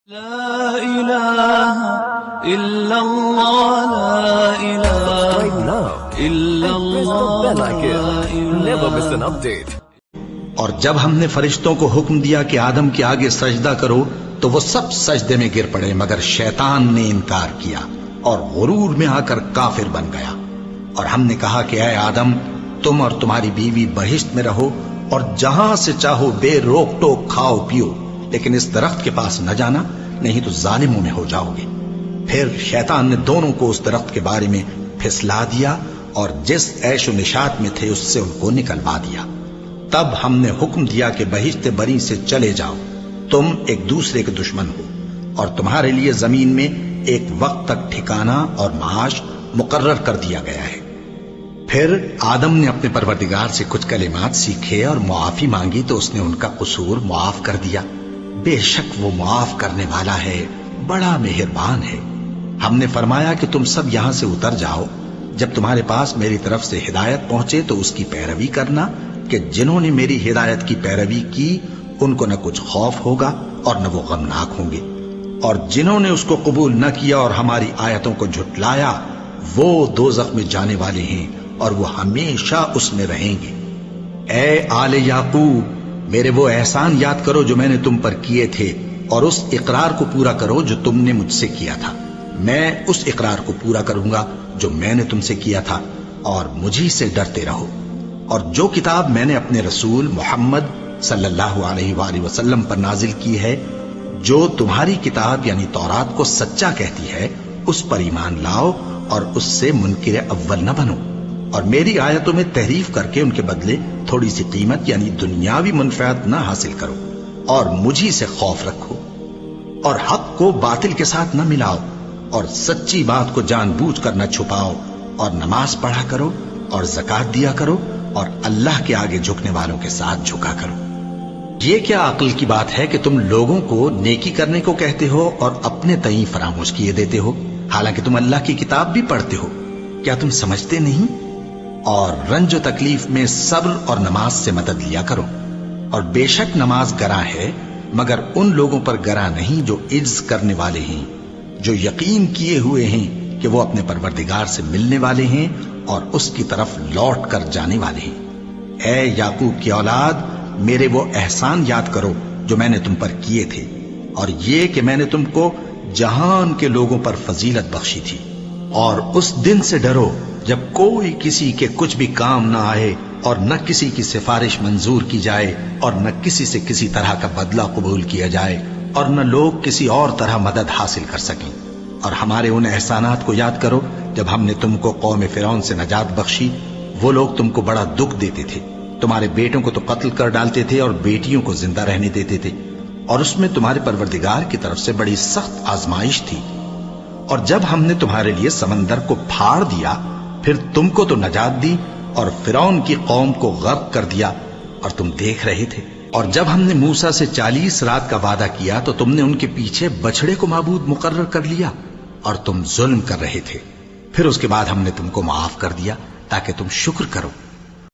لا إله إلا الله لا إله Right now, إلا and press the الله bell icon. Never miss an update. اور جب ہم نے فرشتوں کو حکم دیا کہ آدم کے آگے سجدہ کرو تو وہ سب سجدے میں گر پڑے مگر شیطان نے انکار کیا اور غرور میں آ کر کافر بن گیا۔ اور ہم نے کہا کہ اے آدم، تم اور تمہاری بیوی بہشت میں رہو اور جہاں سے چاہو بے روک ٹوک کھاؤ پیو، لیکن اس درخت کے پاس نہ جانا، نہیں تو ظالموں میں ہو جاؤ گے۔ پھر شیطان نے دونوں کو اس درخت کے بارے میں پھسلا دیا اور جس عیش و نشاط میں تھے اس سے ان کو نکلوا دیا۔ تب ہم نے حکم دیا کہ بہشت بری سے چلے جاؤ، تم ایک دوسرے کے دشمن ہو، اور تمہارے لیے زمین میں ایک وقت تک ٹھکانہ اور معاش مقرر کر دیا گیا ہے۔ پھر آدم نے اپنے پروردگار سے کچھ کلمات سیکھے اور معافی مانگی تو اس نے ان کا قصور معاف کر دیا۔ بے شک وہ معاف کرنے والا ہے، بڑا مہربان ہے۔ ہم نے فرمایا کہ تم سب یہاں سے اتر جاؤ، جب تمہارے پاس میری طرف سے ہدایت پہنچے تو اس کی پیروی کرنا کہ جنہوں نے میری ہدایت کی پیروی کی ان کو نہ کچھ خوف ہوگا اور نہ وہ غمناک ہوں گے، اور جنہوں نے اس کو قبول نہ کیا اور ہماری آیتوں کو جھٹلایا وہ دوزخ میں جانے والے ہیں اور وہ ہمیشہ اس میں رہیں گے۔ اے آل یعقوب، میرے وہ احسان یاد کرو جو میں نے تم پر کیے تھے اور اس اقرار کو پورا کرو جو تم نے مجھ سے کیا تھا۔ میں اس اقرار کو پورا کروں گا جو میں نے تم سے کیا تھا، اور مجھی سے ڈرتے رہو۔ اور جو کتاب میں نے اپنے رسول محمد صلی اللہ علیہ وآلہ وسلم پر نازل کی ہے، جو تمہاری کتاب یعنی تورات کو سچا کہتی ہے، اس پر ایمان لاؤ اور اس سے منکر اول نہ بنو، اور میری آیتوں میں تحریف کر کے ان کے بدلے تھوڑی سی قیمت یعنی دنیاوی منفعت نہ حاصل کرو، اور مجھی سے خوف رکھو، اور حق کو باطل کے ساتھ نہ ملاؤ، اور سچی بات کو جان بوجھ کر نہ چھپاؤ، اور نماز پڑھا کرو اور زکوٰۃ دیا کرو، اور اللہ کے آگے جھکنے والوں کے ساتھ جھکا کرو۔ یہ کیا عقل کی بات ہے کہ تم لوگوں کو نیکی کرنے کو کہتے ہو اور اپنے تئیں فراموش کیے دیتے ہو، حالانکہ تم اللہ کی کتاب بھی پڑھتے ہو؟ کیا تم سمجھتے نہیں؟ اور رنج و تکلیف میں صبر اور نماز سے مدد لیا کرو، اور بے شک نماز گراں ہے مگر ان لوگوں پر گراں نہیں جو عجز کرنے والے ہیں، جو یقین کیے ہوئے ہیں کہ وہ اپنے پروردگار سے ملنے والے ہیں اور اس کی طرف لوٹ کر جانے والے ہیں۔ اے یعقوب کی اولاد، میرے وہ احسان یاد کرو جو میں نے تم پر کیے تھے، اور یہ کہ میں نے تم کو جہان کے لوگوں پر فضیلت بخشی تھی۔ اور اس دن سے ڈرو جب کوئی کسی کے کچھ بھی کام نہ آئے اور نہ کسی کی سفارش منظور کی جائے اور نہ کسی سے کسی طرح کا بدلہ قبول کیا جائے اور نہ لوگ کسی اور طرح مدد حاصل کر سکیں۔ اور ہمارے ان احسانات کو یاد کرو جب ہم نے تم کو قوم فرعون سے نجات بخشی۔ وہ لوگ تم کو بڑا دکھ دیتے تھے، تمہارے بیٹوں کو تو قتل کر ڈالتے تھے اور بیٹیوں کو زندہ رہنے دیتے تھے، اور اس میں تمہارے پروردگار کی طرف سے بڑی سخت آزمائش تھی۔ اور جب ہم نے تمہارے لیے سمندر کو پھاڑ دیا پھر تم کو تو نجات دی اور فرعون کی قوم کو غرق کر دیا، اور تم دیکھ رہے تھے۔ اور جب ہم نے موسیٰ سے 40 رات کا وعدہ کیا تو تم نے ان کے پیچھے بچڑے کو معبود مقرر کر لیا اور تم ظلم کر رہے تھے، پھر اس کے بعد ہم نے تم کو معاف کر دیا تاکہ تم شکر کرو۔